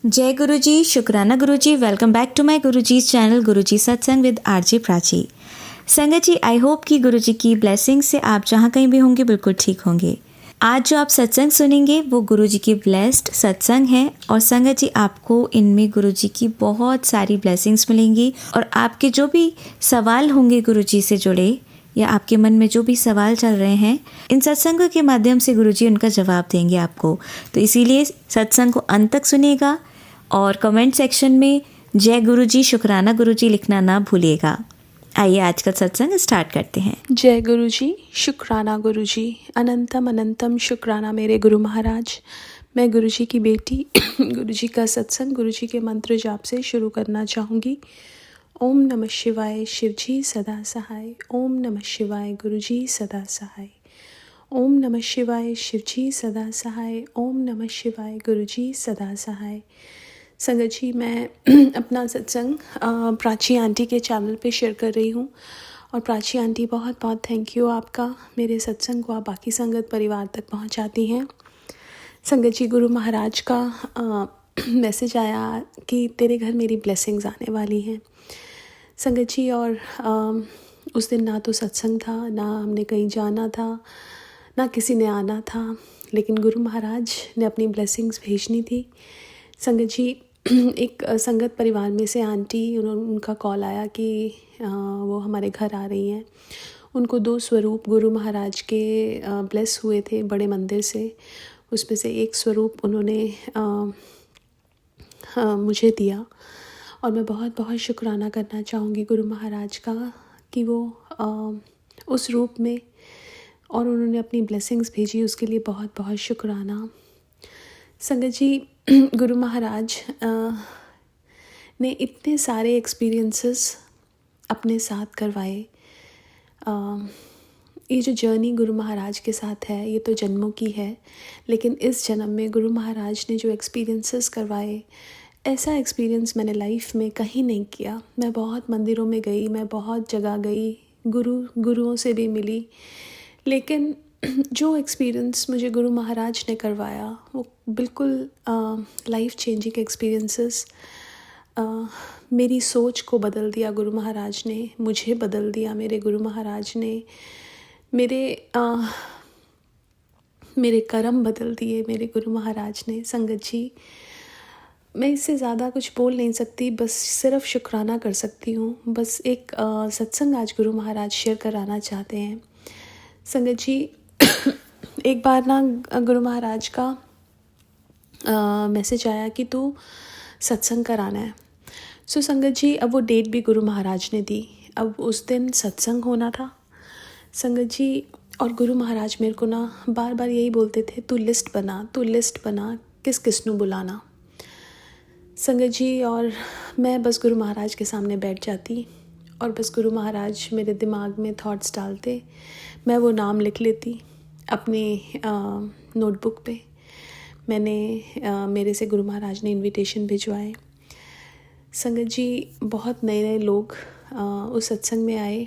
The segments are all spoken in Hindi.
जय गुरुजी, शुक्राना Guruji. Welcome back to my Guruji's channel Guruji Satsang with RJ Prachi. संगत जी, आई होप कि गुरुजी की ब्लेसिंग से आप जहाँ कहीं भी होंगे बिल्कुल ठीक होंगे। आज जो आप सत्संग सुनेंगे वो गुरुजी की ब्लेस्ड सत्संग है और संगत जी आपको इनमें गुरुजी की बहुत सारी ब्लेसिंग्स मिलेंगी और आपके जो भी सवाल होंगे गुरुजी से जुड़े या आपके मन में जो भी सवाल चल रहे हैं, इन सत्संगों के माध्यम से गुरुजी उनका जवाब देंगे आपको। तो इसीलिए सत्संग को अंत तक सुनिएगा और कमेंट सेक्शन में जय गुरुजी, शुक्राना गुरुजी लिखना ना भूलिएगा। आइए आज का सत्संग स्टार्ट करते हैं। जय गुरुजी, शुक्राना गुरुजी, अनंतम अनंतम शुक्राना मेरे गुरु महाराज। मैं गुरुजी की बेटी गुरुजी का सत्संग गुरुजी के मंत्र जाप से शुरू करना चाहूँगी। ओम नमः शिवाय, शिवजी सदा सहाय। ओम नमः शिवाय, गुरुजी सदा सहाय। ओम नमः शिवाय, शिवजी सदा सहाय। ओम नमः शिवाय, गुरुजी सदा सहाय। संगत जी, मैं अपना सत्संग प्राची आंटी के चैनल पे शेयर कर रही हूँ और प्राची आंटी बहुत बहुत थैंक यू आपका। मेरे सत्संग को आप बाकी संगत परिवार तक पहुँचाती हैं। संगत जी, गुरु महाराज का मैसेज आया कि तेरे घर मेरी ब्लेसिंग्स आने वाली हैं। संगत जी, और उस दिन ना तो सत्संग था, ना हमने कहीं जाना था, ना किसी ने आना था, लेकिन गुरु महाराज ने अपनी ब्लेसिंग्स भेजनी थी। संगत जी, एक संगत परिवार में से आंटी, उनका कॉल आया कि वो हमारे घर आ रही हैं। उनको 2 स्वरूप गुरु महाराज के ब्लेस हुए थे बड़े मंदिर से। उसमें से एक स्वरूप उन्होंने मुझे दिया और मैं बहुत बहुत शुक्राना करना चाहूँगी गुरु महाराज का कि वो उस रूप में और उन्होंने अपनी ब्लेसिंग्स भेजी, उसके लिए बहुत बहुत शुक्राना। संगत जी, गुरु महाराज ने इतने सारे एक्सपीरियंसेस अपने साथ करवाए। ये जो जर्नी गुरु महाराज के साथ है ये तो जन्मों की है, लेकिन इस जन्म में गुरु महाराज ने जो एक्सपीरियंसेस करवाए, ऐसा एक्सपीरियंस मैंने लाइफ में कहीं नहीं किया। मैं बहुत मंदिरों में गई, मैं बहुत जगह गई, गुरुओं से भी मिली, लेकिन जो एक्सपीरियंस मुझे गुरु महाराज ने करवाया वो बिल्कुल लाइफ चेंजिंग एक्सपीरियंसेस। मेरी सोच को बदल दिया गुरु महाराज ने, मुझे बदल दिया मेरे गुरु महाराज ने, मेरे कर्म बदल दिए मेरे गुरु महाराज ने। संगत जी, मैं इससे ज़्यादा कुछ बोल नहीं सकती, बस सिर्फ शुक्राना कर सकती हूँ। बस एक सत्संग आज गुरु महाराज शेयर कराना चाहते हैं। संगत जी, एक बार ना गुरु महाराज का मैसेज आया कि तू सत्संग कराना है। सो संगत जी, अब वो डेट भी गुरु महाराज ने दी। अब उस दिन सत्संग होना था संगत जी, और गुरु महाराज मेरे को ना बार बार यही बोलते थे, तू लिस्ट बना, किस किस नू बुलाना। संगत जी, और मैं बस गुरु महाराज के सामने बैठ जाती और बस गुरु महाराज मेरे दिमाग में थॉट्स डालते, मैं वो नाम लिख लेती अपनी नोटबुक पे। मेरे से गुरु महाराज ने इनविटेशन भिजवाए। संगत जी, बहुत नए नए लोग उस सत्संग में आए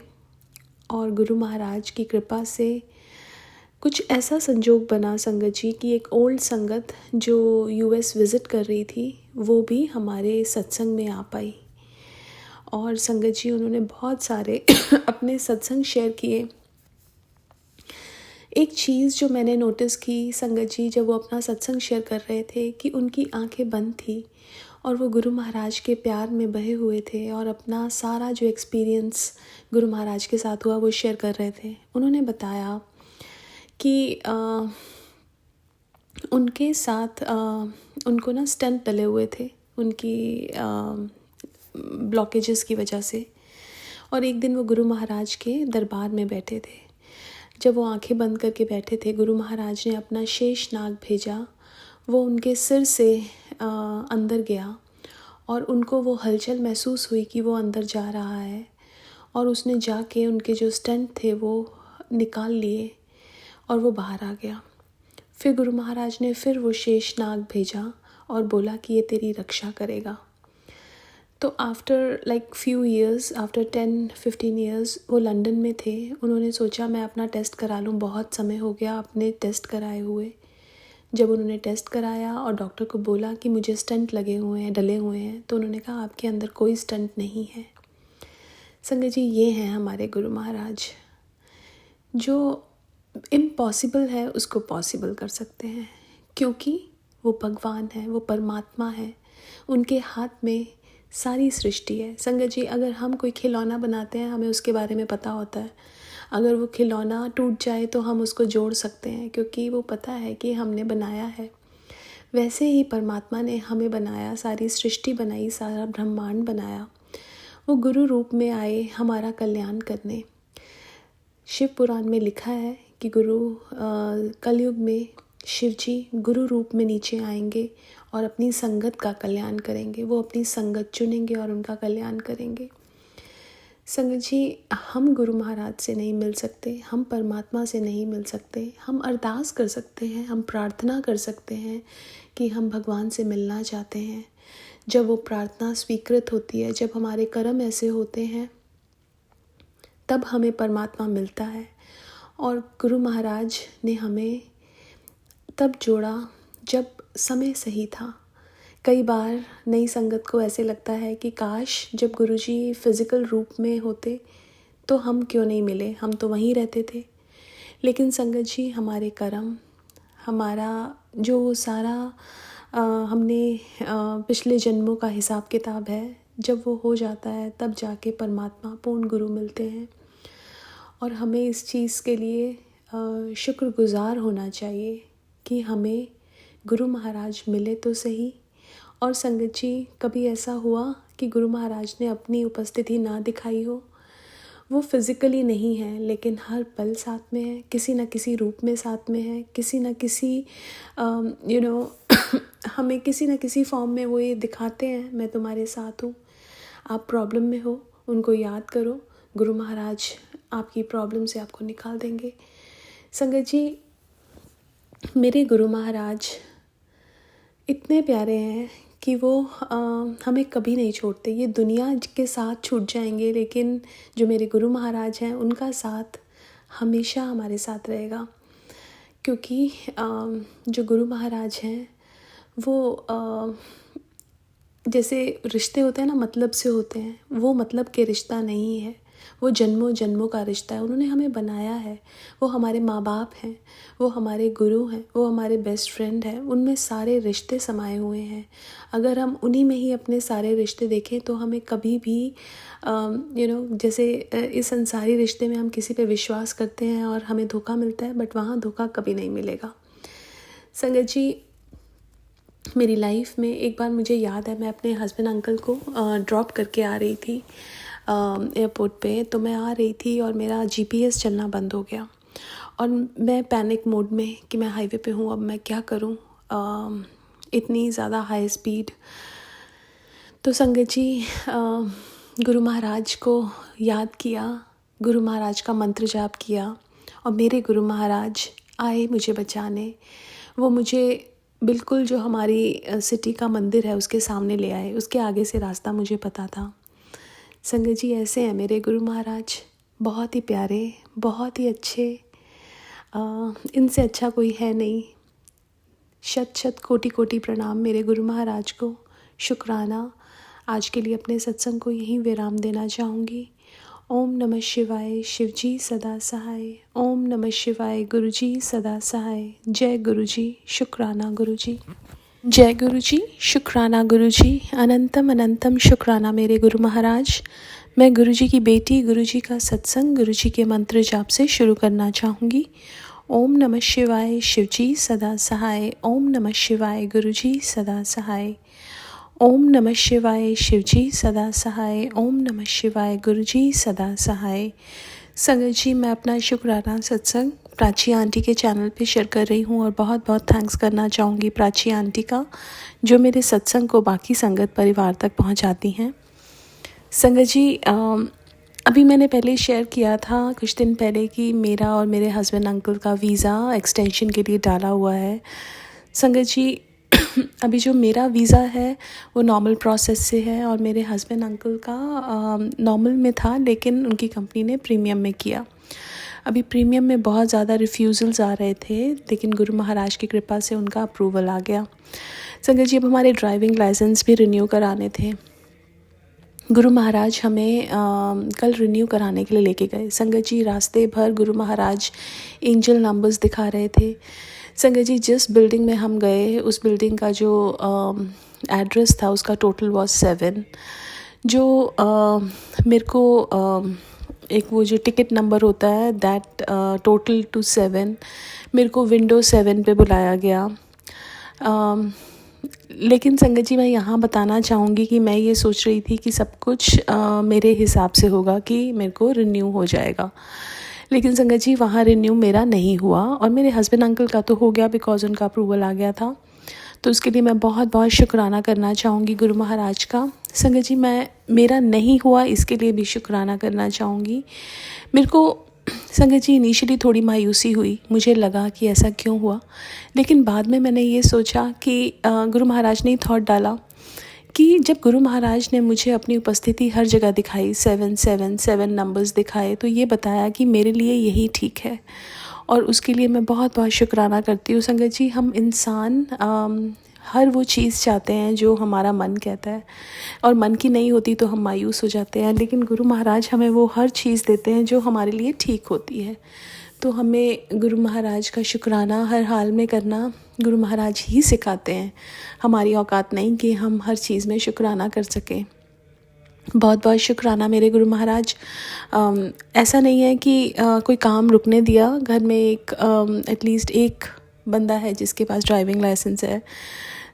और गुरु महाराज की कृपा से कुछ ऐसा संजोग बना संगत जी कि एक ओल्ड संगत जो यूएस विज़िट कर रही थी वो भी हमारे सत्संग में आ पाई। और संगत जी, उन्होंने बहुत सारे अपने सत्संग शेयर किए। एक चीज़ जो मैंने नोटिस की संगत जी, जब वो अपना सत्संग शेयर कर रहे थे कि उनकी आंखें बंद थी और वो गुरु महाराज के प्यार में बहे हुए थे और अपना सारा जो एक्सपीरियंस गुरु महाराज के साथ हुआ वो शेयर कर रहे थे। उन्होंने बताया कि उनके साथ उनको ना स्टेंट डले हुए थे उनकी ब्लॉकेजेस की वजह से, और एक दिन वो गुरु महाराज के दरबार में बैठे थे। जब वो आंखें बंद करके बैठे थे, गुरु महाराज ने अपना शेष नाग भेजा। वो उनके सिर से अंदर गया और उनको वो हलचल महसूस हुई कि वो अंदर जा रहा है, और उसने जाके उनके जो स्टेंट थे वो निकाल लिए और वो बाहर आ गया। फिर गुरु महाराज ने फिर वो शेष नाग भेजा और बोला कि ये तेरी रक्षा करेगा। तो after few years, after 10-15 years वो लंदन में थे। उन्होंने सोचा मैं अपना टेस्ट करा लूँ, बहुत समय हो गया अपने टेस्ट कराए हुए। जब उन्होंने टेस्ट कराया और डॉक्टर को बोला कि मुझे स्टंट लगे हुए हैं, डले हुए हैं, तो उन्होंने कहा आपके अंदर कोई स्टंट नहीं है। संगत जी, ये हैं हमारे गुरु महाराज, जो इम्पॉसिबल है उसको पॉसिबल कर सकते हैं, क्योंकि वो भगवान है, वो परमात्मा है। उनके हाथ में सारी सृष्टि है। संगत जी, अगर हम कोई खिलौना बनाते हैं, हमें उसके बारे में पता होता है। अगर वो खिलौना टूट जाए तो हम उसको जोड़ सकते हैं, क्योंकि वो पता है कि हमने बनाया है। वैसे ही परमात्मा ने हमें बनाया, सारी सृष्टि बनाई, सारा ब्रह्मांड बनाया। वो गुरु रूप में आए हमारा कल्याण करने। शिव पुराण में लिखा है कि कलयुग में शिव जी गुरु रूप में नीचे आएंगे और अपनी संगत का कल्याण करेंगे। वो अपनी संगत चुनेंगे और उनका कल्याण करेंगे। संगत जी, हम गुरु महाराज से नहीं मिल सकते, हम परमात्मा से नहीं मिल सकते। हम अरदास कर सकते हैं, हम प्रार्थना कर सकते हैं कि हम भगवान से मिलना चाहते हैं। जब वो प्रार्थना स्वीकृत होती है, जब हमारे कर्म ऐसे होते हैं, तब हमें परमात्मा मिलता है। और गुरु महाराज ने हमें तब जोड़ा जब समय सही था। कई बार नई संगत को ऐसे लगता है कि काश जब गुरुजी फिज़िकल रूप में होते तो हम क्यों नहीं मिले, हम तो वहीं रहते थे। लेकिन संगत जी, हमारे कर्म, हमारा जो सारा हमने पिछले जन्मों का हिसाब किताब है, जब वो हो जाता है तब जाके परमात्मा पूर्ण गुरु मिलते हैं। और हमें इस चीज़ के लिए शुक्रगुज़ार होना चाहिए कि हमें गुरु महाराज मिले तो सही। और संगत जी, कभी ऐसा हुआ कि गुरु महाराज ने अपनी उपस्थिति ना दिखाई हो? वो फिज़िकली नहीं है, लेकिन हर पल साथ में है, किसी न किसी रूप में साथ में है, किसी न किसी हमें किसी न किसी फॉर्म में वो ये दिखाते हैं, मैं तुम्हारे साथ हूँ। आप प्रॉब्लम में हो, उनको याद करो, गुरु महाराज आपकी प्रॉब्लम से आपको निकाल देंगे। संगत जी, मेरे गुरु महाराज इतने प्यारे हैं कि वो हमें कभी नहीं छोड़ते। ये दुनिया के साथ छूट जाएंगे, लेकिन जो मेरे गुरु महाराज हैं उनका साथ हमेशा हमारे साथ रहेगा। क्योंकि जो गुरु महाराज हैं वो जैसे रिश्ते होते हैं ना, मतलब से होते हैं, वो मतलब के रिश्ता नहीं है, वो जन्मों जन्मों का रिश्ता है। उन्होंने हमें बनाया है, वो हमारे माँ बाप हैं, वो हमारे गुरु हैं, वो हमारे बेस्ट फ्रेंड हैं। उनमें सारे रिश्ते समाये हुए हैं। अगर हम उन्हीं में ही अपने सारे रिश्ते देखें तो हमें कभी भी जैसे इस संसारी रिश्ते में हम किसी पे विश्वास करते हैं और हमें धोखा मिलता है, बट वहाँ धोखा कभी नहीं मिलेगा। संगत जी, मेरी लाइफ में एक बार मुझे याद है, मैं अपने हस्बैंड अंकल को ड्रॉप करके आ रही थी एयरपोर्ट पे। तो मैं आ रही थी और मेरा GPS चलना बंद हो गया और मैं पैनिक मोड में कि मैं हाईवे पे हूँ, अब मैं क्या करूँ, इतनी ज़्यादा हाई स्पीड। तो संगत जी, गुरु महाराज को याद किया, गुरु महाराज का मंत्र जाप किया और मेरे गुरु महाराज आए मुझे बचाने। वो मुझे बिल्कुल जो हमारी सिटी का मंदिर है उसके सामने ले आए। उसके आगे से रास्ता मुझे पता था। संगत जी, ऐसे हैं मेरे गुरु महाराज, बहुत ही प्यारे, बहुत ही अच्छे, इनसे अच्छा कोई है नहीं। शत शत कोटि कोटि प्रणाम मेरे गुरु महाराज को, शुक्राना। आज के लिए अपने सत्संग को यहीं विराम देना चाहूँगी। ओम नमः शिवाय, शिवजी सदा सहाय। ओम नमः शिवाय, गुरुजी सदा सहाय। जय गुरुजी, शुक्राना गुरुजी। जय गुरुजी, शुक्राना गुरुजी। अनंतम अनंतम शुक्राना मेरे गुरु महाराज। मैं गुरुजी की बेटी, गुरुजी का सत्संग गुरुजी के मंत्र जाप से शुरू करना चाहूँगी। ओम नमः शिवाय, शिवजी सदा सहाय। ओम नमः शिवाय, गुरुजी सदा सहाय। ओम नमः शिवाय, शिवजी सदा सहाय। ओम नमः शिवाय, गुरुजी सदा सहाय। संगत जी, मैं अपना शुक्राना सत्संग प्राची आंटी के चैनल पे शेयर कर रही हूँ और बहुत बहुत थैंक्स करना चाहूँगी प्राची आंटी का, जो मेरे सत्संग को बाकी संगत परिवार तक पहुँचाती हैं। संगत जी, अभी मैंने पहले शेयर किया था कुछ दिन पहले कि मेरा और मेरे हस्बैंड अंकल का वीज़ा एक्सटेंशन के लिए डाला हुआ है। संगत जी, अभी जो मेरा वीज़ा है वो नॉर्मल प्रोसेस से है और मेरे हस्बैंड अंकल का नॉर्मल में था, लेकिन उनकी कंपनी ने प्रीमियम में किया। अभी प्रीमियम में बहुत ज़्यादा रिफ्यूज़ल्स आ रहे थे, लेकिन गुरु महाराज की कृपा से उनका अप्रूवल आ गया। संगत जी, अब हमारे ड्राइविंग लाइसेंस भी रिन्यू कराने थे। गुरु महाराज हमें कल रिन्यू कराने के लिए लेके गए। संगत जी, रास्ते भर गुरु महाराज एंजल नंबर्स दिखा रहे थे। संगत जी, जिस बिल्डिंग में हम गए उस बिल्डिंग का जो एड्रेस था उसका टोटल वॉज 7। जो मेरे को एक वो जो टिकट नंबर होता है दैट टोटल टू 7, मेरे को विंडो 7 पे बुलाया गया। लेकिन संगत जी, मैं यहाँ बताना चाहूँगी कि मैं ये सोच रही थी कि सब कुछ मेरे हिसाब से होगा कि मेरे को रिन्यू हो जाएगा। लेकिन संगत जी, वहाँ रिन्यू मेरा नहीं हुआ और मेरे हस्बैंड अंकल का तो हो गया बिकॉज़ उनका अप्रूवल आ गया था। तो उसके लिए मैं बहुत बहुत शुक्राना करना चाहूँगी गुरु महाराज का। संगत जी, मेरा नहीं हुआ इसके लिए भी शुक्राना करना चाहूँगी। मेरे को संगत जी इनिशियली थोड़ी मायूसी हुई, मुझे लगा कि ऐसा क्यों हुआ, लेकिन बाद में मैंने ये सोचा कि गुरु महाराज ने थॉट डाला कि जब गुरु महाराज ने मुझे अपनी उपस्थिति हर जगह दिखाई, 777 नंबर्स दिखाए, तो ये बताया कि मेरे लिए यही ठीक है और उसके लिए मैं बहुत बहुत शुक्राना करती हूँ। संगत जी, हम इंसान हर वो चीज़ चाहते हैं जो हमारा मन कहता है और मन की नहीं होती तो हम मायूस हो जाते हैं, लेकिन गुरु महाराज हमें वो हर चीज़ देते हैं जो हमारे लिए ठीक होती है। तो हमें गुरु महाराज का शुक्राना हर हाल में करना गुरु महाराज ही सिखाते हैं। हमारी औकात नहीं कि हम हर चीज़ में शुक्राना कर सकें। बहुत बहुत शुक्राना मेरे गुरु महाराज। ऐसा नहीं है कि कोई काम रुकने दिया। घर में एटलीस्ट एक बंदा है जिसके पास ड्राइविंग लाइसेंस है।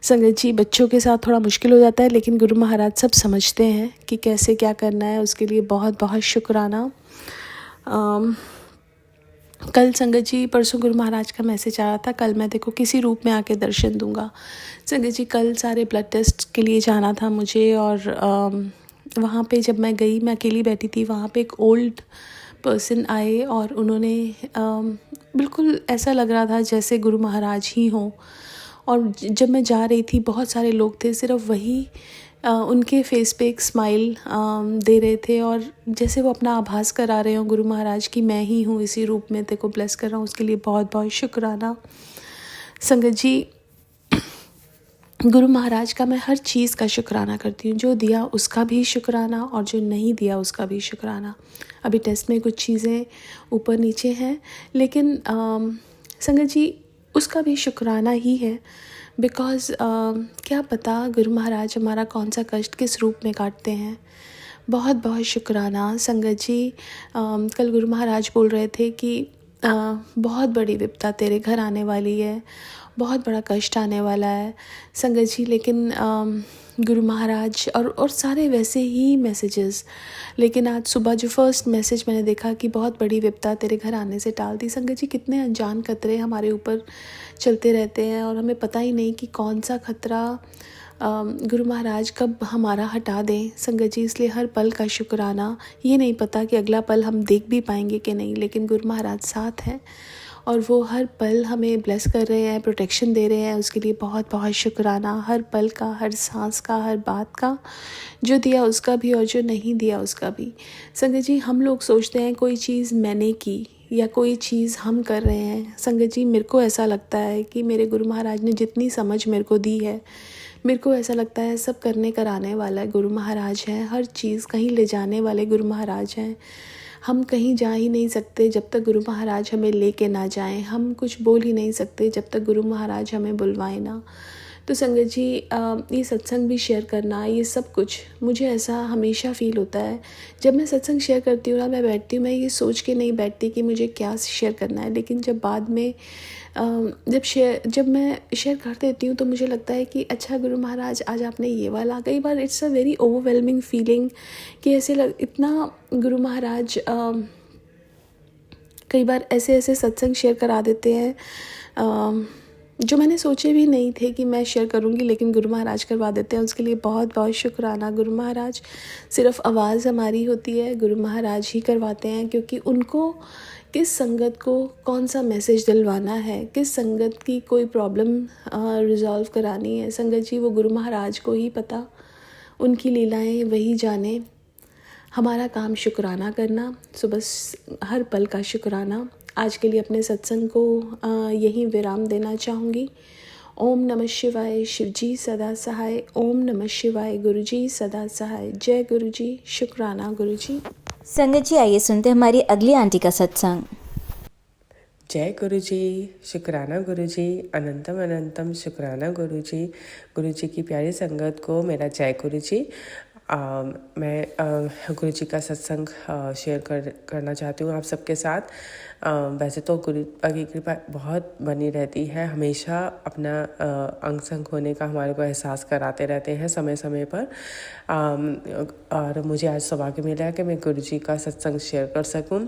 संगत जी, बच्चों के साथ थोड़ा मुश्किल हो जाता है, लेकिन गुरु महाराज सब समझते हैं कि कैसे क्या करना है। उसके लिए बहुत बहुत शुक्राना। कल संगत जी, परसों गुरु महाराज का मैसेज आया था, कल मैं देखो किसी रूप में आके दर्शन दूंगा। संगत जी, कल सारे ब्लड टेस्ट के लिए जाना था मुझे और वहाँ पे जब मैं गई, मैं अकेली बैठी थी, वहाँ पे एक ओल्ड पर्सन आए और उन्होंने बिल्कुल ऐसा लग रहा था जैसे गुरु महाराज ही हों। और जब मैं जा रही थी बहुत सारे लोग थे, सिर्फ वही उनके फेस पे एक स्माइल दे रहे थे और जैसे वो अपना आभास करा रहे हो गुरु महाराज की मैं ही हूँ इसी रूप में, तेरे को ब्लेस कर रहा हूँ। उसके लिए बहुत बहुत शुक्राना। संगत जी, गुरु महाराज का मैं हर चीज़ का शुक्राना करती हूँ। जो दिया उसका भी शुक्राना और जो नहीं दिया उसका भी शुक्राना। अभी टेस्ट में कुछ चीज़ें ऊपर नीचे हैं, लेकिन संगत जी उसका भी शुक्राना ही है बिकॉज़ क्या पता गुरु महाराज हमारा कौन सा कष्ट किस रूप में काटते हैं। बहुत बहुत शुक्राना। संगत जी, कल गुरु महाराज बोल रहे थे कि बहुत बड़ी विपदा तेरे घर आने वाली है, बहुत बड़ा कष्ट आने वाला है। संगत जी, लेकिन गुरु महाराज और सारे वैसे ही मैसेजेस, लेकिन आज सुबह जो फर्स्ट मैसेज मैंने देखा कि बहुत बड़ी विपदा तेरे घर आने से टाल दी। संगत जी, कितने अनजान खतरे हमारे ऊपर चलते रहते हैं और हमें पता ही नहीं कि कौन सा खतरा गुरु महाराज कब हमारा हटा दें। संगत जी, इसलिए हर पल का शुक्राना। ये नहीं पता कि अगला पल हम देख भी पाएंगे कि नहीं, लेकिन गुरु महाराज साथ हैं और वो हर पल हमें ब्लेस कर रहे हैं, प्रोटेक्शन दे रहे हैं। उसके लिए बहुत बहुत शुक्राना। हर पल का, हर सांस का, हर बात का, जो दिया उसका भी और जो नहीं दिया उसका भी। संगत जी, हम लोग सोचते हैं कोई चीज़ मैंने की या कोई चीज़ हम कर रहे हैं। संगत जी, मेरे को ऐसा लगता है कि मेरे गुरु महाराज ने जितनी समझ मेरे को दी है, मेरे को ऐसा लगता है सब करने कराने वाला गुरु महाराज हैं। हर चीज़ कहीं ले जाने वाले गुरु महाराज हैं। हम कहीं जा ही नहीं सकते जब तक गुरु महाराज हमें लेके ना जाएं। हम कुछ बोल ही नहीं सकते जब तक गुरु महाराज हमें बुलवाएं ना। तो संगत जी, ये सत्संग भी शेयर करना, ये सब कुछ मुझे ऐसा हमेशा फ़ील होता है। जब मैं सत्संग शेयर करती हूँ ना, मैं बैठती हूँ, मैं ये सोच के नहीं बैठती कि मुझे क्या शेयर करना है, लेकिन जब बाद में जब मैं शेयर कर देती हूँ तो मुझे लगता है कि अच्छा गुरु महाराज आज आपने ये वाला। कई बार it's a very overwhelming feeling कि ऐसे इतना गुरु महाराज कई बार ऐसे सत्संग शेयर करा देते हैं जो मैंने सोचे भी नहीं थे कि मैं शेयर करूंगी, लेकिन गुरु महाराज करवा देते हैं। उसके लिए बहुत बहुत शुक्राना। गुरु महाराज सिर्फ आवाज़ हमारी होती है, गुरु महाराज ही करवाते हैं, क्योंकि उनको किस संगत को कौन सा मैसेज दिलवाना है, किस संगत की कोई प्रॉब्लम रिजॉल्व करानी है, संगत जी वो गुरु महाराज को ही पता, उनकी लीलाएं वही जाने। हमारा काम शुक्राना करना, सुबह हर पल का शुक्राना। आज के लिए अपने सत्संग को यहीं विराम देना चाहूँगी। ओम नमः शिवाय, शिव जी सदा सहाय। ओम नमः शिवाय, गुरु जी सदा सहाय। जय गुरु जी, शुक्राना गुरु जी। संगत जी, आइए सुनते हैं हमारी अगली आंटी का सत्संग। जय गुरु जी, शुक्राना गुरु जी, अनंतम अनंतम शुक्राना गुरु जी की प्यारी संगत को मेरा जय गुरु जी। मैं गुरु जी का सत्संग शेयर करना चाहती हूँ आप सबके साथ। वैसे तो गुरु की कृपा बहुत बनी रहती है, हमेशा अपना अंग संग होने का हमारे को एहसास कराते रहते हैं समय समय पर। और मुझे आज सौभाग्य मिला है कि मैं गुरु जी का सत्संग शेयर कर सकूं।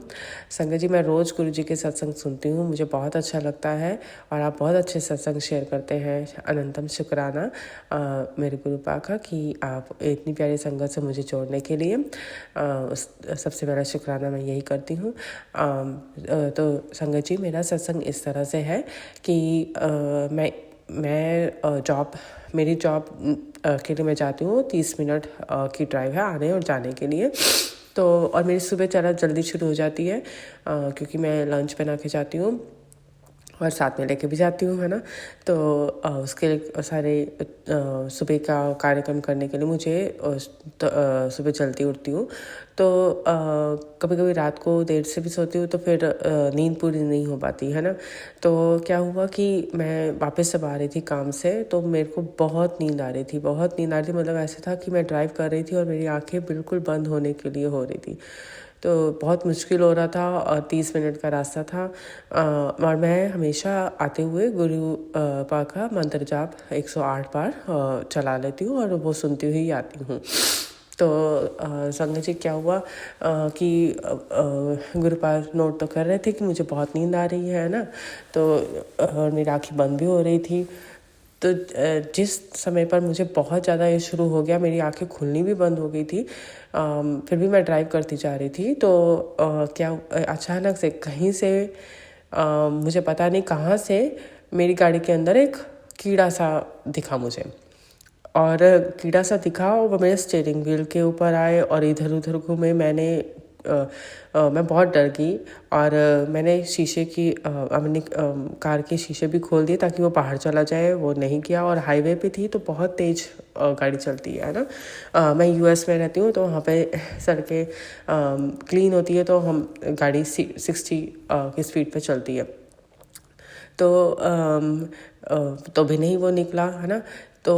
संगत जी, मैं रोज़ गुरु जी के सत्संग सुनती हूँ, मुझे बहुत अच्छा लगता है और आप बहुत अच्छे सत्संग शेयर करते हैं। अनंतम शुक्राना मेरे गुरु पा का कि आप इतनी प्यारी संगत से मुझे जोड़ने के लिए। सबसे बड़ा शुक्राना मैं यही करती हूँ। तो संगत जी, मेरा सत्संग इस तरह से है कि मेरी जॉब के लिए मैं जाती हूँ। 30 मिनट की ड्राइव है आने और जाने के लिए। तो और मेरी सुबह चला जल्दी शुरू हो जाती है क्योंकि मैं लंच बना के जाती हूँ और साथ में लेके भी जाती हूँ, है ना। तो उसके सारे सुबह का कार्यक्रम करने के लिए मुझे सुबह जल्दी उठती हूँ। तो कभी कभी रात को देर से भी सोती हूँ तो फिर नींद पूरी नहीं हो पाती, है ना। तो क्या हुआ कि मैं वापस जब आ रही थी काम से तो मेरे को बहुत नींद आ रही थी, मतलब ऐसे था कि मैं ड्राइव कर रही थी और मेरी आंखें बिल्कुल बंद होने के लिए हो रही थी। तो बहुत मुश्किल हो रहा था और 30 मिनट का रास्ता था। और मैं हमेशा आते हुए गुरु पा का मंत्र जाप 108 बार चला लेती हूँ और वो सुनती हुई आती हूँ। तो संगत जी, क्या हुआ कि गुरुपा नोट तो कर रहे थे कि मुझे बहुत नींद आ रही है ना। तो और मेरी आँखें बंद भी हो रही थी। तो जिस समय पर मुझे बहुत ज़्यादा ये शुरू हो गया, मेरी आंखें खुलनी भी बंद हो गई थी, फिर भी मैं ड्राइव करती जा रही थी। तो क्या अचानक से कहीं से मुझे पता नहीं कहाँ से मेरी गाड़ी के अंदर एक कीड़ा सा दिखा मुझे। और कीड़ा सा दिखा और वो मेरे स्टीयरिंग व्हील के ऊपर आए और इधर उधर घूमे। मैं बहुत डर गई और मैंने अपनी कार के शीशे भी खोल दिए ताकि वो बाहर चला जाए। वो नहीं किया और हाईवे पे थी तो बहुत तेज़ गाड़ी चलती है ना। मैं यूएस में रहती हूँ तो वहाँ पे सड़कें क्लीन होती है तो हम गाड़ी 60 की स्पीड पे चलती है। तो भी नहीं वो निकला, है ना। तो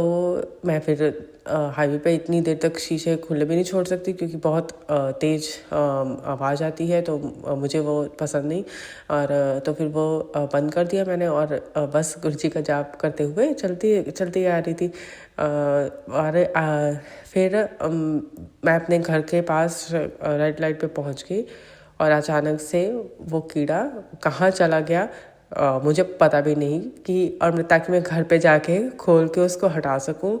मैं फिर हाईवे पे इतनी देर तक शीशे खुले भी नहीं छोड़ सकती क्योंकि बहुत तेज़ आवाज़ आती है, तो मुझे वो पसंद नहीं। और तो फिर वो बंद कर दिया मैंने और बस गुरु जी का जाप करते हुए चलती आ रही थी। और फिर मैं अपने घर के पास रेड लाइट पे पहुंच गई और अचानक से वो कीड़ा कहाँ चला गया मुझे पता भी नहीं ताकि मैं घर पे जाके खोल के उसको हटा सकूं।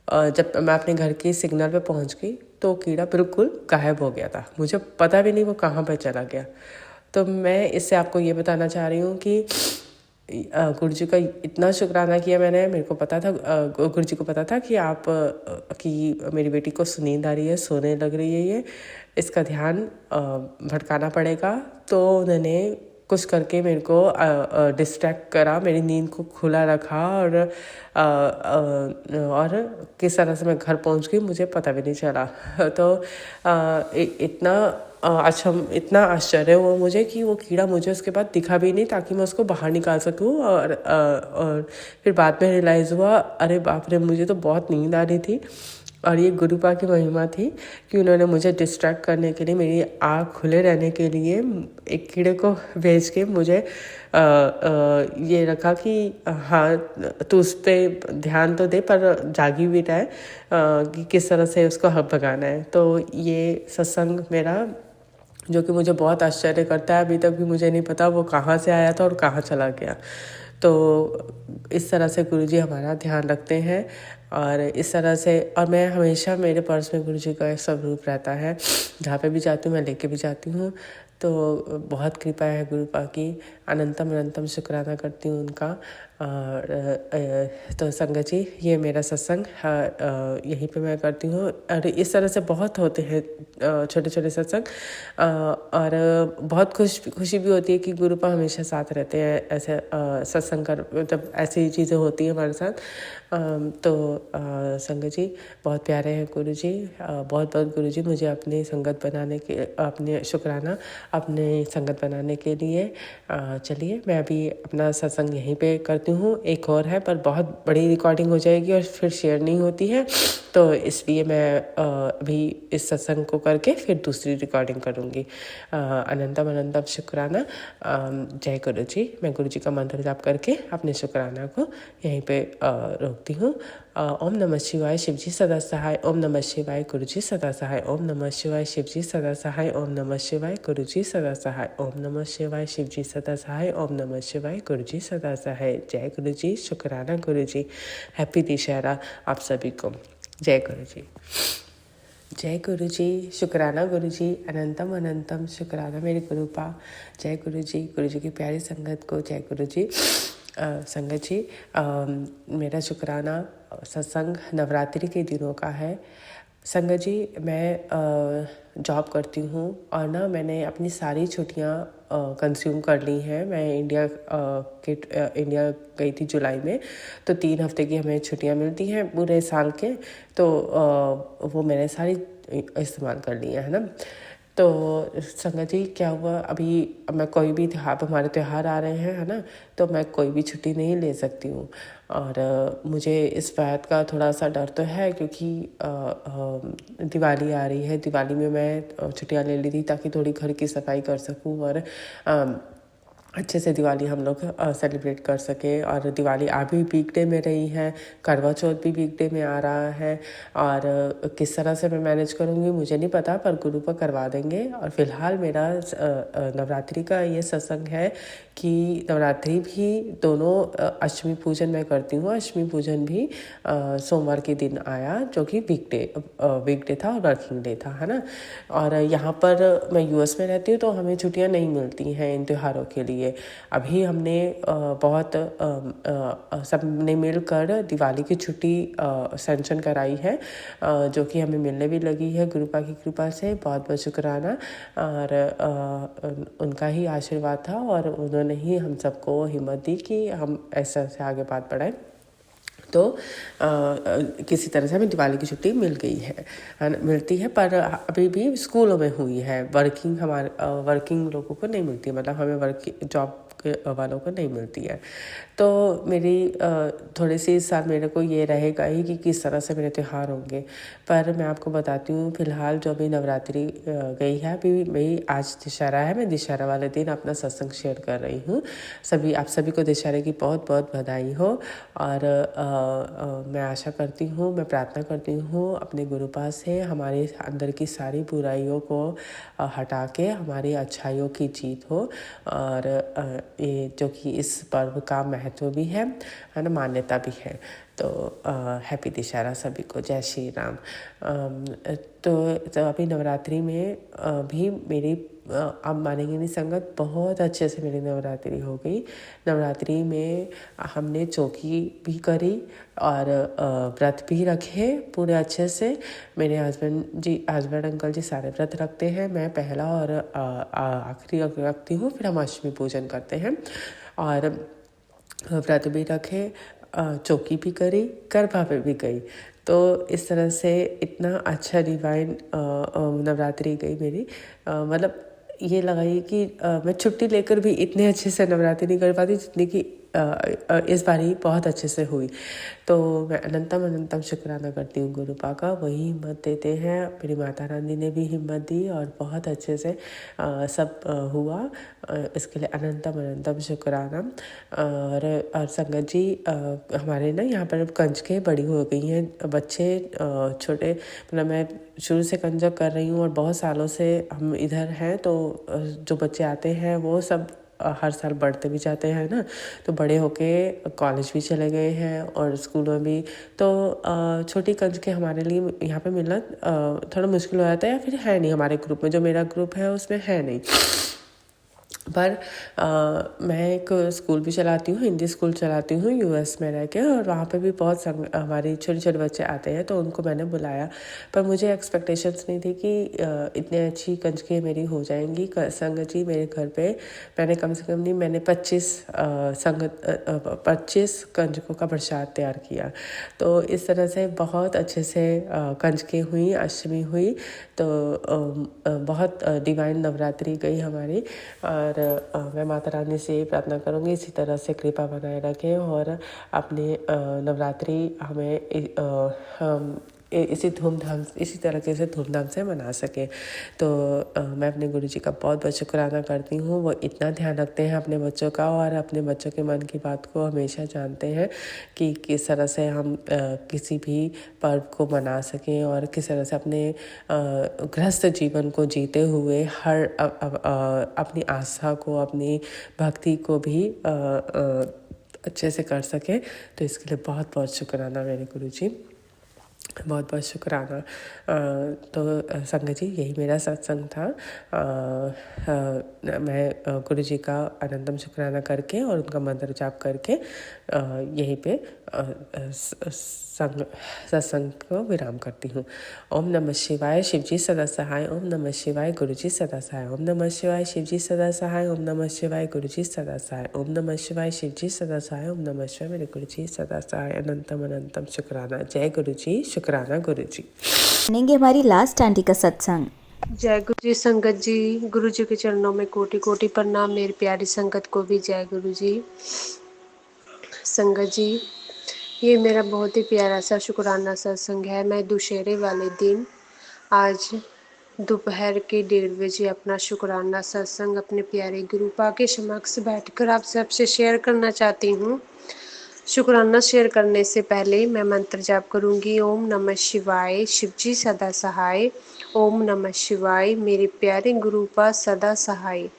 जब मैं अपने घर की सिग्नल पे पहुंच गई तो कीड़ा बिल्कुल गायब हो गया था, मुझे पता भी नहीं वो कहाँ पे चला गया। तो मैं इससे आपको ये बताना चाह रही हूँ कि गुरु जी का इतना शुक्राना किया मैंने। मेरे को पता था, गुरु जी को पता था कि कि मेरी बेटी को नींद आ रही है, सोने लग रही है, इसका ध्यान भटकाना पड़ेगा। तो उन्होंने कुछ करके मेरे को डिस्ट्रैक्ट करा, मेरी नींद को खुला रखा और किस तरह से मैं घर पहुंच गई मुझे पता भी नहीं चला। तो इतना आश्चर्य हुआ मुझे कि वो कीड़ा मुझे उसके बाद दिखा भी नहीं ताकि मैं उसको बाहर निकाल सकूं। और फिर बाद में रियलाइज़ हुआ, अरे बाप रे, मुझे तो बहुत नींद आ रही थी और ये गुरुपा की महिमा थी कि उन्होंने मुझे डिस्ट्रैक्ट करने के लिए, मेरी आँख खुले रहने के लिए एक कीड़े को भेज के मुझे ये रखा कि हाँ तू उस पर ध्यान तो दे पर जागी भी रहे कि किस तरह से उसको भगाना है। तो ये सत्संग मेरा जो कि मुझे बहुत आश्चर्य करता है, अभी तक भी मुझे नहीं पता वो कहाँ से आया था और कहाँ चला गया। तो इस तरह से गुरुजी हमारा ध्यान रखते हैं और इस तरह से, और मैं हमेशा मेरे पर्स में गुरुजी का स्वरूप रहता है, जहाँ पे भी जाती हूँ मैं लेके भी जाती हूँ। तो बहुत कृपा है गुरुपा की, अनंतम अनंतम शुक्राना करती हूँ उनका। तो संगत जी, ये मेरा सत्संग यहीं पे मैं करती हूँ। और इस तरह से बहुत होते हैं छोटे छोटे सत्संग, और बहुत खुशी भी होती है कि गुरुपा हमेशा साथ रहते हैं। ऐसे सत्संग कर जब ऐसी चीज़ें होती हैं हमारे साथ, तो संगत जी बहुत प्यारे हैं गुरु जी। बहुत बहुत गुरु जी मुझे अपनी संगत बनाने के, अपने शुक्राना अपने संगत बनाने के लिए। चलिए, मैं अभी अपना सत्संग यहीं पे करती हूँ। एक और है पर बहुत बड़ी रिकॉर्डिंग हो जाएगी और फिर शेयर नहीं होती है, तो इसलिए मैं अभी इस सत्संग को करके फिर दूसरी रिकॉर्डिंग करूँगी। अनंतम अनंतम शुक्राना। जय गुरु जी। मैं गुरु जी का मंत्र जाप करके अपने शुक्राना को यहीं पे रोकती हूँ। ओम नमः शिवाय, शिव जी सदा सहाय। ओम नमः शिवाय, गुरु जी सदा सहाय। ओम नमः शिवाय, शिव जी सदा सहाय। ओम नमः शिवाय, गुरु जी सदा सहाय। ओम नमः शिवाय, शिव जी सदा सहाय। ओम नमः शिवाय, गुरु जी सदा सहाय। जय गुरु जी। शुक्राना गुरु जी। हैप्पी दशहरा आप सभी को। जय गुरु जी। जय गुरु जी। शुक्राना गुरु जी। अनंतम अनंतम शुक्राना मेरे गुरुपा। जय गुरु जी की प्यारी संगत को जय गुरु जी। संगत जी, मेरा शुक्राना सत्संग नवरात्रि के दिनों का है। संगत जी, मैं जॉब करती हूँ और ना मैंने अपनी सारी छुट्टियाँ कंज्यूम कर ली हैं। मैं इंडिया गई थी जुलाई में, तो 3 हफ्ते की हमें छुट्टियाँ मिलती हैं पूरे साल के, तो वो मैंने सारी इस्तेमाल कर ली है ना। तो संगत जी क्या हुआ, अभी मैं कोई भी हमारे त्यौहार आ रहे हैं है ना, तो मैं कोई भी छुट्टी नहीं ले सकती हूँ। और मुझे इस बात का थोड़ा सा डर तो है, क्योंकि दिवाली आ रही है। दिवाली में मैं छुट्टियाँ ले ली थी ताकि थोड़ी घर की सफाई कर सकूँ और अच्छे से दिवाली हम लोग सेलिब्रेट कर सके। और दिवाली अभी वीकडे में रही है, करवा चौथ भी वीकडे में आ रहा है, और किस तरह से मैं मैनेज करूँगी मुझे नहीं पता, पर गुरु पर करवा देंगे। और फिलहाल मेरा नवरात्रि का ये सत्संग है कि नवरात्रि भी दोनों अष्टमी पूजन मैं करती हूँ। अष्टमी पूजन भी सोमवार के दिन आया, जो कि वीकडे था और वर्किंग डे था, है ना। और यहाँ पर मैं यूएस में रहती हूँ, तो हमें छुट्टियाँ नहीं मिलती हैं इन त्योहारों के लिए। अभी हमने सबने मिलकर दिवाली की छुट्टी सैंक्शन कराई है, जो कि हमें मिलने भी लगी है गुरुपा की कृपा से। बहुत बहुत शुक्राना। और उनका ही आशीर्वाद था और उन्होंने ही हम सबको हिम्मत दी कि हम ऐसे से आगे बात बढ़ाएं। तो किसी तरह से हमें दिवाली की छुट्टी मिल गई है मिलती है, पर अभी भी स्कूलों में हुई है। वर्किंग लोगों को नहीं मिलती, मतलब हमें जॉब वालों को नहीं मिलती है। तो मेरी थोड़ी सी इस साल मेरे को ये रहेगा ही कि किस तरह से मेरे त्यौहार होंगे। पर मैं आपको बताती हूँ, फिलहाल जो अभी नवरात्रि गई है, अभी मेरी आज दशहरा है। मैं दशहरा वाले दिन अपना सत्संग शेयर कर रही हूँ। आप सभी को दशहरे की बहुत बहुत बधाई हो। और मैं आशा करती हूँ, मैं प्रार्थना करती हूँ अपने गुरुपा से हमारे अंदर की सारी बुराइयों को हटा के हमारी अच्छाइयों की जीत हो। और ये जो कि इस पर्व का महत्व भी है ना, मान्यता भी है। तो हैप्पी दशहरा सभी को। जय श्री राम। तो अभी नवरात्रि में भी मेरी आप मानेंगे नहीं संगत, बहुत अच्छे से मेरी नवरात्रि हो गई। नवरात्रि में हमने चौकी भी करी और व्रत भी रखे पूरे अच्छे से। मेरे हस्बैंड अंकल जी सारे व्रत रखते हैं। मैं पहला और आखिरी रखती हूँ, फिर हम अष्टमी पूजन करते हैं। और व्रत भी रखे, चौकी भी करी, गरबा पे भी गई। तो इस तरह से इतना अच्छा डिवाइन नवरात्रि गई मेरी। मतलब ये लगाइए कि मैं छुट्टी लेकर भी इतने अच्छे से नवरात्रि नहीं कर पाती जितनी कि इस बार ही बहुत अच्छे से हुई। तो मैं अनंतम शुक्राना करती हूँ गुरुपा का। वही हिम्मत देते हैं, मेरी माता रानी ने भी हिम्मत दी और बहुत अच्छे से सब हुआ। इसके लिए अनंतम शुक्राना। और संगत जी, हमारे ना यहाँ पर कंजकें बड़ी हो गई हैं, बच्चे छोटे, मतलब मैं शुरू से कंजक कर रही हूँ और बहुत सालों से हम इधर हैं। तो जो बच्चे आते हैं वो सब हर साल बढ़ते भी जाते हैं ना, तो बड़े होके कॉलेज भी चले गए हैं और स्कूल में भी। तो छोटी कंजकें हमारे लिए यहाँ पे मिलना थोड़ा मुश्किल हो जाता है, या फिर है नहीं हमारे ग्रुप में। जो मेरा ग्रुप है उसमें है नहीं। पर मैं एक स्कूल भी चलाती हूँ, हिंदी स्कूल चलाती हूँ यूएस में रह के, और वहाँ पे भी बहुत हमारे छोटे छोटे बच्चे आते हैं, तो उनको मैंने बुलाया। पर मुझे एक्सपेक्टेशंस नहीं थी कि इतने अच्छी कंजकें मेरी हो जाएंगी। संगत जी मेरे घर पे मैंने कम से कम नहीं, मैंने 25 कंजकों का प्रसाद तैयार किया। तो इस तरह से बहुत अच्छे से कंजकें हुई, अष्टमी हुई। तो बहुत डिवाइन नवरात्रि गई हमारी। और मैं माता रानी से ये प्रार्थना करूँगी इसी तरह से कृपा बनाए रखें, और अपने नवरात्रि हमें हम इसी तरीके से धूमधाम से मना सकें। तो मैं अपने गुरुजी का बहुत बहुत शुक्राना करती हूँ। वो इतना ध्यान रखते हैं अपने बच्चों का, और अपने बच्चों के मन की बात को हमेशा जानते हैं कि किस तरह से हम किसी भी पर्व को मना सकें, और किस तरह से अपने गृहस्थ जीवन को जीते हुए हर अपनी आस्था को, अपनी भक्ति को भी अच्छे से कर सकें। तो इसके लिए बहुत बहुत शुक्राना मेरे गुरुजी, बहुत बहुत शुक्राना। तो संगत जी यही मेरा सत्संग था। मैं गुरुजी का अनंतम शुक्राना करके और उनका मंत्र जाप करके यहीं पे सत्संग को विराम करती हूँ। ओम नमः शिवाय, शिवजी सदा सहाय। ओम नमः शिवाय, गुरुजी सदा सहाय। ओम नमः शिवाय, शिवजी सदा सहाय। ओम नमः शिवाय, गुरुजी सदा सहाय। ओम नमः शिवाय, शिवजी सदा सहाय। ओम नमः शिवाय, मेरे गुरुजी सदा सहाय। अनंतम अनंतम शुक्राना। जय गुरुजी, शुक्राना गुरुजी। सुनेंगे हमारी लास्ट आंटी का सत्संग। जय गुरु जी। संगत जी, गुरु जी के चरणों में कोटि कोटि प्रणाम। मेरी प्यारी संगत को भी जय गुरु जी। संगत जी, ये मेरा बहुत ही प्यारा सा शुक्राना सत्संग है। मैं दुशहरे वाले दिन आज दोपहर के 1:30 बजे अपना शुक्राना सत्संग अपने प्यारे गुरुपा के समक्ष बैठकर आप सबसे शेयर करना चाहती हूँ। शुक्राना शेयर करने से पहले मैं मंत्र जाप करूंगी। ओम नमः शिवाय, शिवजी सदा सहाय। ओम नमः शिवाय, मेरे प्यारे गुरुपा सदा सहाय।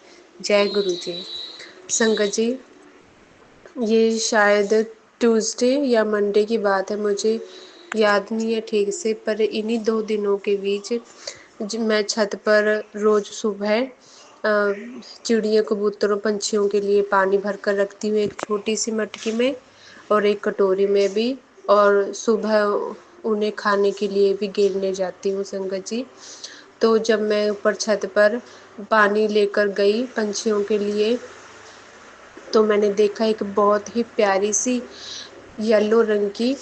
जय गुरु जी। संगत जी, ये शायद ट्यूसडे या मंडे की बात है, मुझे याद नहीं है ठीक से, पर इन्हीं 2 दिनों के बीच मैं छत पर रोज़ सुबह चिड़िया, कबूतरों, पंछियों के लिए पानी भर कर रखती हूँ एक छोटी सी मटकी में और एक कटोरी में भी, और सुबह उन्हें खाने के लिए भी गिरने जाती हूँ संगत जी। तो जब मैं ऊपर छत पर पानी लेकर गई पंछियों के लिए, तो मैंने देखा एक बहुत ही प्यारी सी येलो रंग की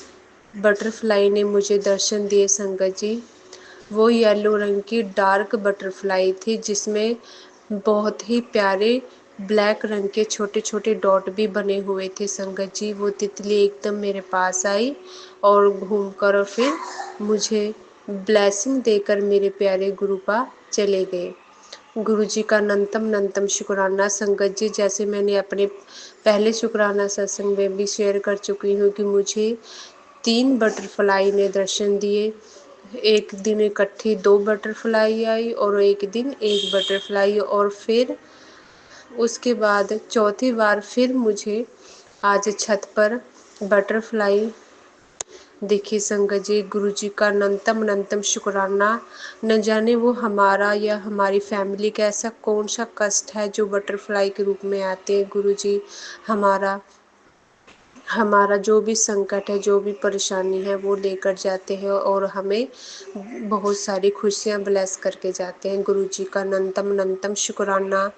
बटरफ्लाई ने मुझे दर्शन दिए संगत जी। वो येलो रंग की डार्क बटरफ्लाई थी, जिसमें बहुत ही प्यारे ब्लैक रंग के छोटे छोटे डॉट भी बने हुए थे संगत जी। वो तितली एकदम मेरे पास आई और घूमकर और फिर मुझे ब्लेसिंग देकर मेरे प्यारे गुरुपा चले गए। गुरु जी का अनंतम शुक्राना संगत जी। जैसे मैंने अपने पहले शुक्राना सत्संग में भी शेयर कर चुकी हूँ कि मुझे 3 बटरफ्लाई ने दर्शन दिए। एक दिन इकट्ठी 2 बटरफ्लाई आई और एक दिन 1 बटरफ्लाई, और फिर उसके बाद चौथी बार फिर मुझे आज छत पर बटरफ्लाई दिखी संगत जी। गुरु जी का अनंतम शुक्राना। न जाने वो हमारा या हमारी फैमिली का ऐसा कौन सा कष्ट है जो बटरफ्लाई के रूप में आते हैं। गुरु जी हमारा जो भी संकट है, जो भी परेशानी है, वो लेकर जाते हैं और हमें बहुत सारी खुशियाँ ब्लेस करके जाते हैं। गुरु जी का अनंतम शुक्राना,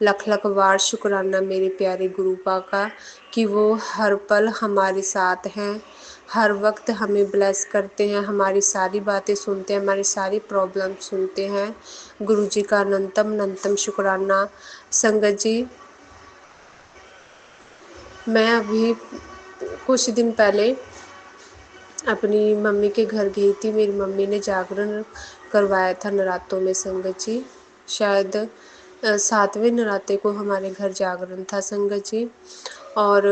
लख बार शुक्राना मेरे प्यारे गुरुपा का, कि वो हर पल हमारे साथ हैं, हर वक्त हमें ब्लेस करते हैं, हमारी सारी बातें सुनते हैं, हमारी सारी प्रॉब्लम सुनते हैं। गुरु जी का अनंतम शुक्राना। संगत जी, मैं अभी कुछ दिन पहले अपनी मम्मी के घर गई थी। मेरी मम्मी ने जागरण करवाया था नरातों में संगत जी। शायद 7वें नराते को हमारे घर जागरण था संगत जी, और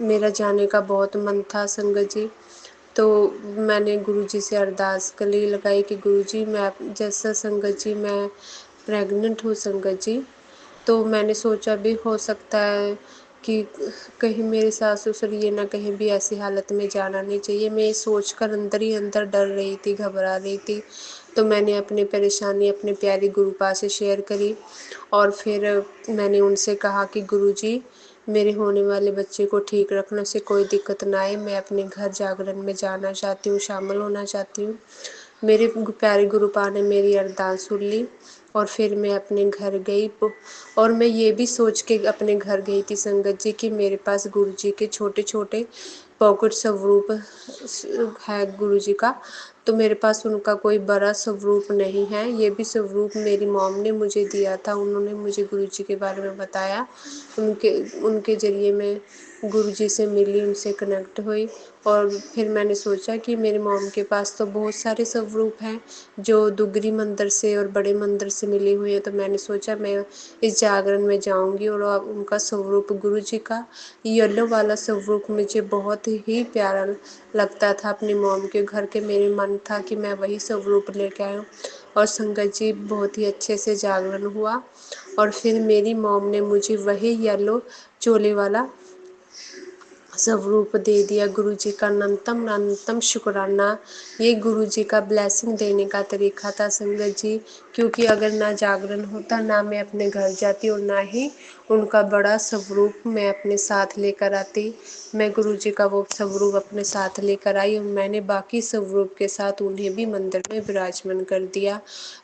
मेरा जाने का बहुत मन था संगत जी। तो मैंने गुरुजी से अरदास कली लगाई कि गुरुजी, मैं जैसा संगत जी मैं प्रेग्नेंट हूँ संगत जी, तो मैंने सोचा भी हो सकता है कि कहीं मेरे सास ससुर ये ना कहीं भी ऐसी हालत में जाना नहीं चाहिए। मैं ये सोचकर अंदर ही अंदर डर रही थी, घबरा रही थी। तो मैंने अपनी परेशानी अपने प्यारे गुरुपा से शेयर करी और फिर मैंने उनसे कहा कि गुरुजी, मेरे होने वाले बच्चे को ठीक रखने से कोई दिक्कत ना आए। मैं अपने घर जागरण में जाना चाहती हूँ, शामिल होना चाहती हूँ। मेरे प्यारे गुरुपा ने मेरी अरदास सुन ली और फिर मैं अपने घर गई और मैं ये भी सोच के अपने घर गई थी संगत जी कि मेरे पास गुरु जी के छोटे छोटे पॉकेट स्वरूप है गुरु जी का, तो मेरे पास उनका कोई बड़ा स्वरूप नहीं है। ये भी स्वरूप मेरी मॉम ने मुझे दिया था, उन्होंने मुझे गुरु जी के बारे में बताया। उनके ज़रिए मैं गुरु जी से मिली, उनसे कनेक्ट हुई और फिर मैंने सोचा कि मेरी मॉम के पास तो बहुत सारे स्वरूप हैं जो दुगरी मंदिर से और बड़े मंदिर से मिले हुए हैं। तो मैंने सोचा मैं इस जागरण में जाऊंगी और उनका स्वरूप गुरु जी का येलो वाला स्वरूप मुझे बहुत ही प्यारा लगता था अपनी मॉम के घर के। मेरे मन था कि मैं वही स्वरूप लेके आऊँ और संगत जी बहुत ही अच्छे से जागरण हुआ और फिर मेरी मॉम ने मुझे वही येलो चोले वाला स्वरूप दे दिया। गुरु जी का अनंतम अनंतम शुक्राना। ये गुरु जी का ब्लेसिंग देने का तरीका था संगत जी, क्योंकि अगर ना जागरण होता, ना मैं अपने घर जाती और ना ही उनका बड़ा स्वरूप मैं अपने साथ लेकर आती। मैं गुरु जी का वो स्वरूप अपने साथ लेकर आई और मैंने बाकी स्वरूप के साथ उन्हें भी मंदिर में विराजमान कर दिया।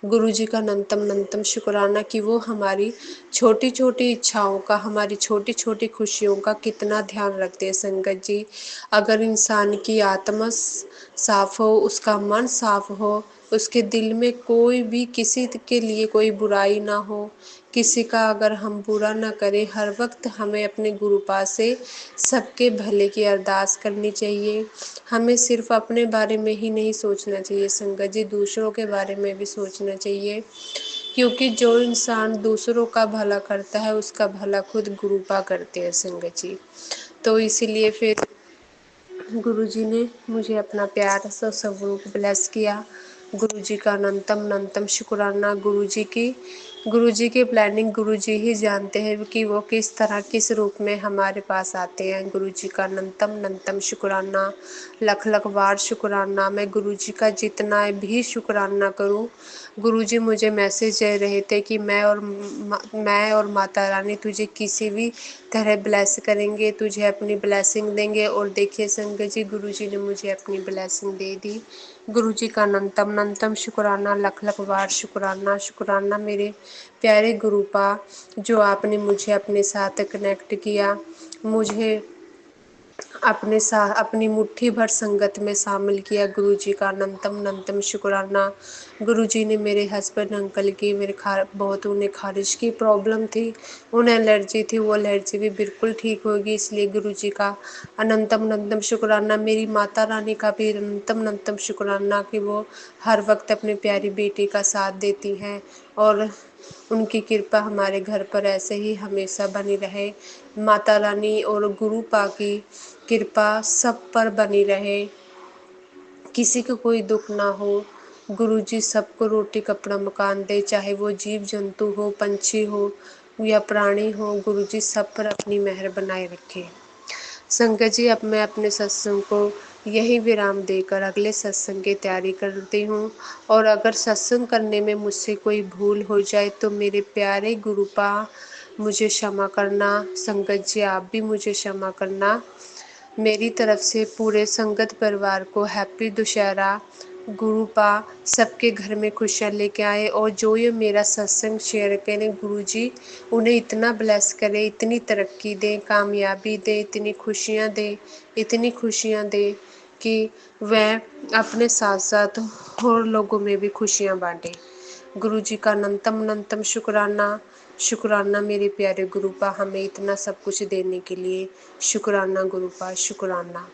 गुरु जी का अनंतम अनंतम शुक्राना कि वो हमारी छोटी छोटी इच्छाओं का, हमारी छोटी छोटी खुशियों का कितना ध्यान रखते हैं संगत जी। अगर इंसान की आत्मा साफ हो, उसका मन साफ हो, उसके दिल में कोई भी किसी के लिए कोई बुराई ना हो, किसी का अगर हम बुरा ना करें, हर वक्त हमें अपने गुरुपा से सबके भले की अरदास करनी चाहिए। हमें सिर्फ अपने बारे में ही नहीं सोचना चाहिए संगत जी, दूसरों के बारे में भी सोचना चाहिए, क्योंकि जो इंसान दूसरों का भला करता है उसका भला खुद गुरुपा करते हैं संगत जी। तो इसीलिए फिर गुरुजी ने मुझे अपना प्यार सा स्वरूप ब्लेस किया। गुरुजी का अनंतम अनंतम शुक्राना। गुरुजी की प्लानिंग गुरुजी ही जानते हैं कि वो किस तरह किस रूप में हमारे पास आते हैं। गुरुजी का अनंतम अनंतम शुक्राना, लख लख बार शुक्राना। मैं गुरुजी का जितना भी शुक्राना करूं, गुरुजी मुझे मैसेज दे रहे थे कि मैं और माता रानी तुझे किसी भी तरह ब्लेस करेंगे, तुझे अपनी ब्लेसिंग देंगे। और देखिए संगत जी, गुरुजी ने मुझे अपनी ब्लेसिंग दे दी। गुरुजी का अनंतम अनंतम शुक्राना, लख लख बार शुक्राना। शुक्राना मेरे प्यारे गुरुपा, जो आपने मुझे अपने साथ कनेक्ट किया, मुझे अपनी मुट्ठी भर संगत में शामिल किया। गुरुजी का अनंतम अनंतम शुक्राना। गुरुजी ने मेरे हस्बैंड अंकल की बहुत उन्हें खारिश की प्रॉब्लम थी, उन्हें एलर्जी थी, वो एलर्जी भी बिल्कुल ठीक होगी। इसलिए गुरुजी का अनंतम अनंतम शुक्राना। मेरी माता रानी का भी अनंतम अनंतम शुक्राना कि वो हर वक्त अपनी प्यारी बेटी का साथ देती हैं और उनकी कृपा हमारे घर पर ऐसे ही हमेशा बनी रहे। माता रानी और गुरुपा की कृपा सब पर बनी रहे, किसी को कोई दुख ना हो। गुरुजी सबको रोटी कपड़ा मकान दे, चाहे वो जीव जंतु हो, पंछी हो या प्राणी हो, गुरुजी सब पर अपनी मेहर बनाए रखे। संगत जी, अब मैं अपने सत्संग को यही विराम देकर अगले सत्संग की तैयारी करती हूँ। और अगर सत्संग करने में मुझसे कोई भूल हो जाए तो मेरे प्यारे गुरुपा मुझे क्षमा करना। संगत जी, आप भी मुझे क्षमा करना। मेरी तरफ से पूरे संगत परिवार को हैप्पी दुशहरा। गुरुपा सबके घर में खुशियाँ लेके आए और जो ये मेरा सत्संग शेयर करें, गुरुजी उन्हें इतना ब्लेस करे, इतनी तरक्की दें, कामयाबी दें, इतनी खुशियाँ दें कि वह अपने साथ साथ और लोगों में भी खुशियाँ बांटें। गुरुजी का अनंतम अनंतम शुक्राना मेरे प्यारे गुरुपा, हमें इतना सब कुछ देने के लिए। शुक्राना गुरुपा, शुक्राना।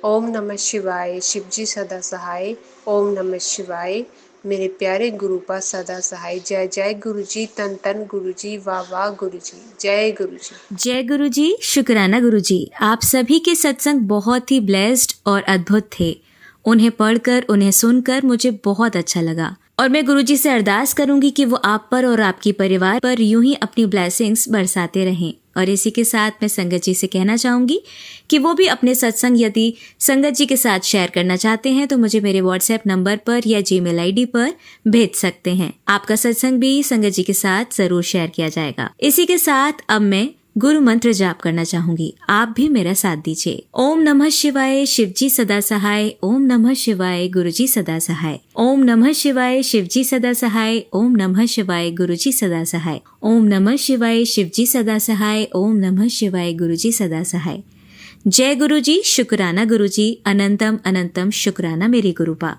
ओम नमः शिवाय। शिवजी सदा सहाय। ओम नमः शिवाय। मेरे प्यारे गुरुपा सदा सहाय। जय जय गुरुजी, तन तन गुरुजी, वाह वाह गुरुजी, जय गुरुजी। जय गुरुजी, शुक्राना गुरुजी। आप सभी के सत्संग बहुत ही ब्लेस्ड और अद्भुत थे। उन्हें पढ़कर, उन्हें सुनकर मुझे बहुत अच्छा लगा और मैं गुरुजी से अरदास करूंगी कि वो आप पर और आपकी परिवार पर यूं ही अपनी ब्लेसिंग्स बरसाते रहें। और इसी के साथ मैं संगत जी से कहना चाहूँगी कि वो भी अपने सत्संग यदि संगत जी के साथ शेयर करना चाहते हैं तो मुझे मेरे व्हाट्सएप नंबर पर या जीमेल आईडी पर भेज सकते हैं। आपका सत्संग भी संगत जी के साथ जरूर शेयर किया जाएगा। इसी के साथ अब मैं गुरु मंत्र जाप करना चाहूंगी, आप भी मेरा साथ दीजिए। ओम नमः शिवाय, शिवजी सदा सहाय। ओम नमः शिवाय, गुरुजी सदा सहाय। ओम नमः शिवाय, शिवजी सदा सहाय। ओम नमः शिवाय, गुरुजी सदा सहाय। ओम नमः शिवाय, शिवजी सदा सहाय। ओम नमः शिवाय, गुरुजी सदा सहाय। जय गुरुजी, शुक्राना गुरुजी, अनंतम अनंतम शुक्राना मेरे गुरुपा।